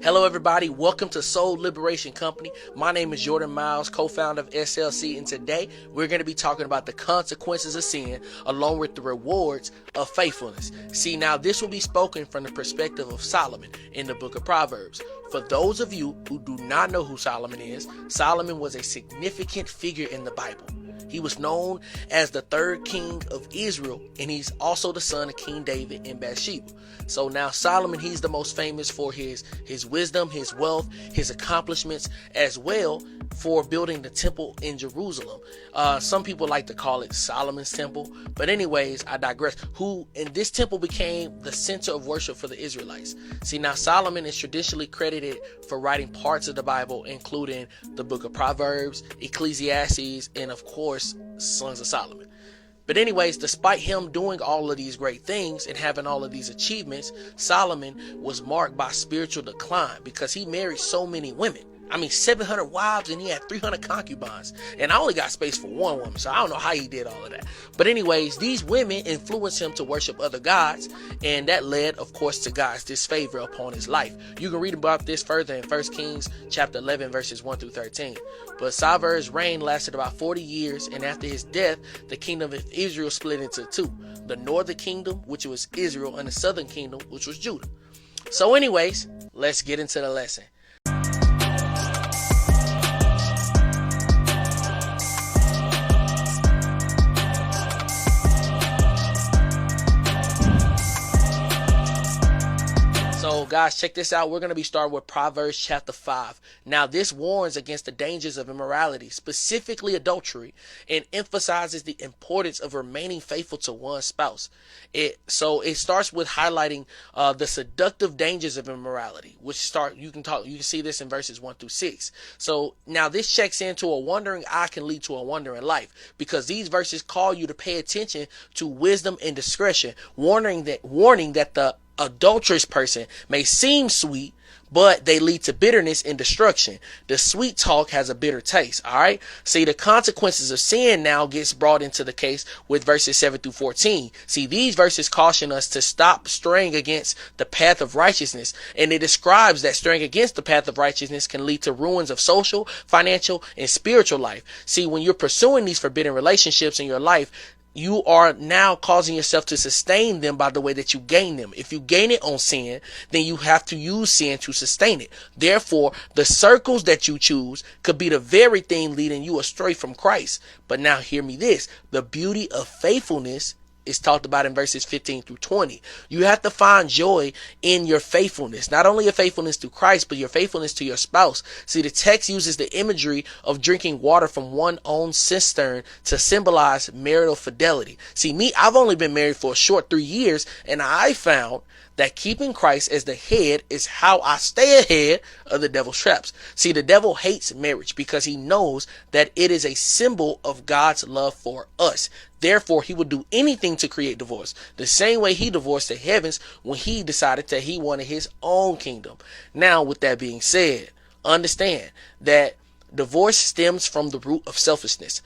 Hello everybody, welcome to Soul Liberation Company. My name is Jordan Miles, co-founder of SLC, and today we're going to be talking about the consequences of sin along with the rewards of faithfulness. See, now this will be spoken from the perspective of Solomon in the book of Proverbs. For those of you who do not know who Solomon is, Solomon was a significant figure in the Bible. He was known as the third king of Israel, and he's also the son of King David and Bathsheba. So now Solomon, he's the most famous for his wisdom, his wealth, his accomplishments, as well for building the temple in Jerusalem. Some people like to call it Solomon's temple, but anyways, I digress. And this temple became the center of worship for the Israelites. See, now Solomon is traditionally credited for writing parts of the Bible, including the book of Proverbs, Ecclesiastes, and of course, Sons of Solomon. But anyways, despite him doing all of these great things and having all of these achievements, Solomon was marked by spiritual decline because he married so many women. 700 wives, and he had 300 concubines. And I only got space for one woman, so I don't know how he did all of that. But anyways, these women influenced him to worship other gods, and that led, of course, to God's disfavor upon his life. You can read about this further in 1 Kings chapter 11, verses 1 through 13. But Solomon reign lasted about 40 years, and after his death, the kingdom of Israel split into two. The northern kingdom, which was Israel, and the southern kingdom, which was Judah. So anyways, let's get into the lesson. So guys, check this out. We're going to be starting with Proverbs chapter 5. Now this warns against the dangers of immorality, specifically adultery, and emphasizes the importance of remaining faithful to one's spouse. It starts with highlighting the seductive dangers of immorality, you can see this in verses 1 through 6. So now this checks into a wandering eye can lead to a wandering life, because these verses call you to pay attention to wisdom and discretion, warning that the adulterous person may seem sweet, but they lead to bitterness and destruction. The sweet talk has a bitter taste. All right. See, the consequences of sin now gets brought into the case with verses 7 through 14. See, these verses caution us to stop straying against the path of righteousness. And it describes that straying against the path of righteousness can lead to ruins of social, financial, and spiritual life. See, when you're pursuing these forbidden relationships in your life, you are now causing yourself to sustain them by the way that you gain them. If you gain it on sin, then you have to use sin to sustain it. Therefore, the circles that you choose could be the very thing leading you astray from Christ. But now hear me this. The beauty of faithfulness is talked about in verses 15 through 20. You have to find joy in your faithfulness, not only your faithfulness to Christ, but your faithfulness to your spouse. See, the text uses the imagery of drinking water from one's own cistern to symbolize marital fidelity. See, I've only been married for a short 3 years, and I found that keeping Christ as the head is how I stay ahead of the devil's traps. See, the devil hates marriage because he knows that it is a symbol of God's love for us. Therefore, he would do anything to create divorce, the same way he divorced the heavens when he decided that he wanted his own kingdom. Now, with that being said, understand that divorce stems from the root of selfishness.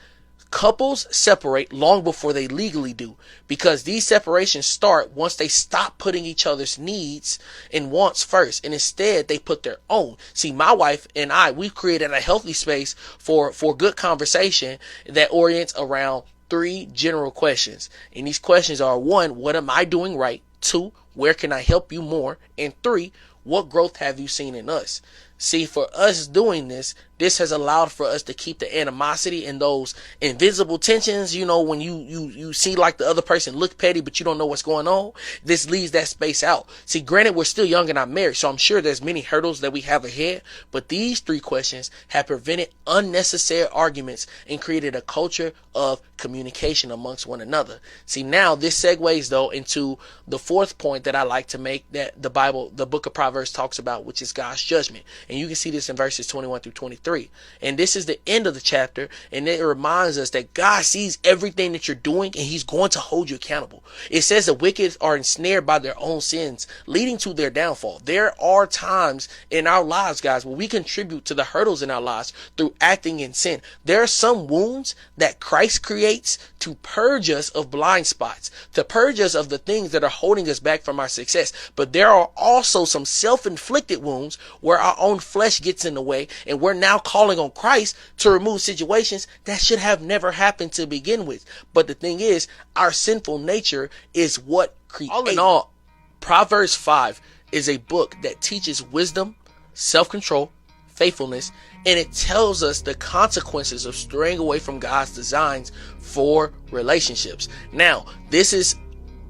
Couples separate long before they legally do, because these separations start once they stop putting each other's needs and wants first, and instead they put their own. See, my wife and I, we've created a healthy space for good conversation that orients around 3 general questions. And these questions are: 1, what am I doing right? 2, where can I help you more? And 3, what growth have you seen in us? See, for us doing this has allowed for us to keep the animosity and those invisible tensions. You know, when you see like the other person look petty, but you don't know what's going on. This leaves that space out. See, granted, we're still young and not married, so I'm sure there's many hurdles that we have ahead. But these 3 questions have prevented unnecessary arguments and created a culture of communication amongst one another. See, now this segues though into the 4th point that I like to make, that the book of Proverbs talks about, which is God's judgment. And you can see this in verses 21 through 23. And this is the end of the chapter. And it reminds us that God sees everything that you're doing, and he's going to hold you accountable. It says the wicked are ensnared by their own sins, leading to their downfall. There are times in our lives, guys, where we contribute to the hurdles in our lives through acting in sin. There are some wounds that Christ creates to purge us of blind spots, to purge us of the things that are holding us back from our success. But there are also some self-inflicted wounds where our own flesh gets in the way, and we're now calling on Christ to remove situations that should have never happened to begin with. But the thing is, our sinful nature is what creates. All in all, Proverbs 5 is a book that teaches wisdom, self-control, faithfulness, and it tells us the consequences of straying away from God's designs for relationships. Now, this is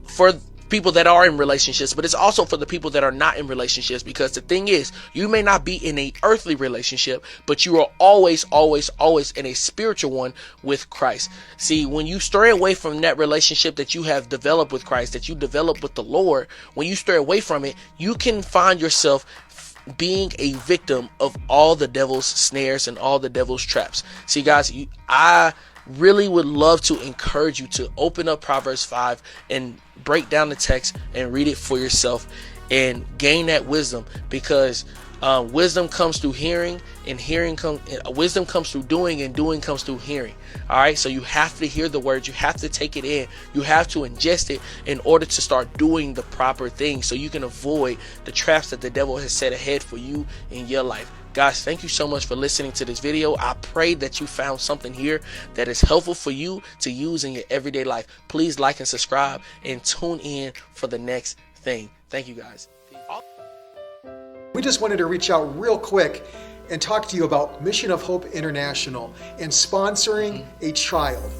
for people that are in relationships, but it's also for the people that are not in relationships, because the thing is, you may not be in an earthly relationship, but you are always in a spiritual one with Christ. See, when you stray away from that relationship that you have developed with Christ, that you develop with the Lord, when you stray away from it, you can find yourself being a victim of all the devil's snares and all the devil's traps. See, guys, I really would love to encourage you to open up Proverbs 5 and break down the text and read it for yourself and gain that wisdom, because wisdom comes through hearing, and wisdom comes through doing, and doing comes through hearing. All right, so you have to hear the words, you have to take it in, you have to ingest it in order to start doing the proper things, so you can avoid the traps that the devil has set ahead for you in your life. Guys, thank you so much for listening to this video. I pray that you found something here that is helpful for you to use in your everyday life. Please like and subscribe and tune in for the next thing. Thank you, guys. We just wanted to reach out real quick and talk to you about Mission of Hope International and sponsoring a child.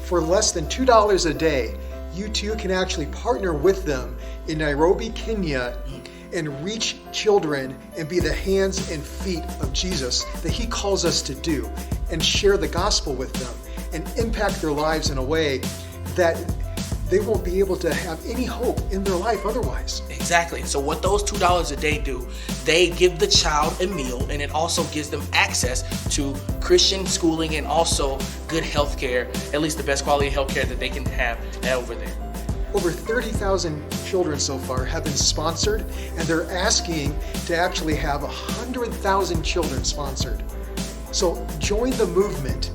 For less than $2 a day, you too can actually partner with them in Nairobi, Kenya, and reach children and be the hands and feet of Jesus that he calls us to do, and share the gospel with them and impact their lives in a way that they won't be able to have any hope in their life otherwise. Exactly. So what those $2 a day do, they give the child a meal, and it also gives them access to Christian schooling and also good health care, at least the best quality health care that they can have over there. Over 30,000 children so far have been sponsored, and they're asking to actually have 100,000 children sponsored. So join the movement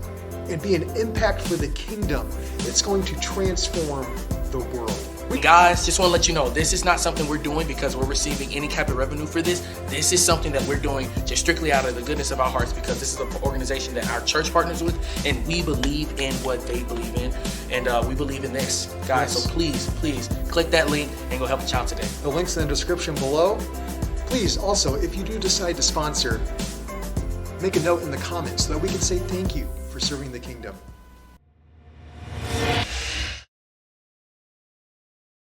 and be an impact for the kingdom. It's going to transform the world. Guys, just want to let you know, this is not something we're doing because we're receiving any type of revenue for this. This is something that we're doing just strictly out of the goodness of our hearts, because this is an organization that our church partners with, and we believe in what they believe in, and we believe in this, guys. Yes. So please click that link and go help a child today. The link's in the description below. Please also, if you do decide to sponsor, make a note in the comments so that we can say thank you for serving the kingdom.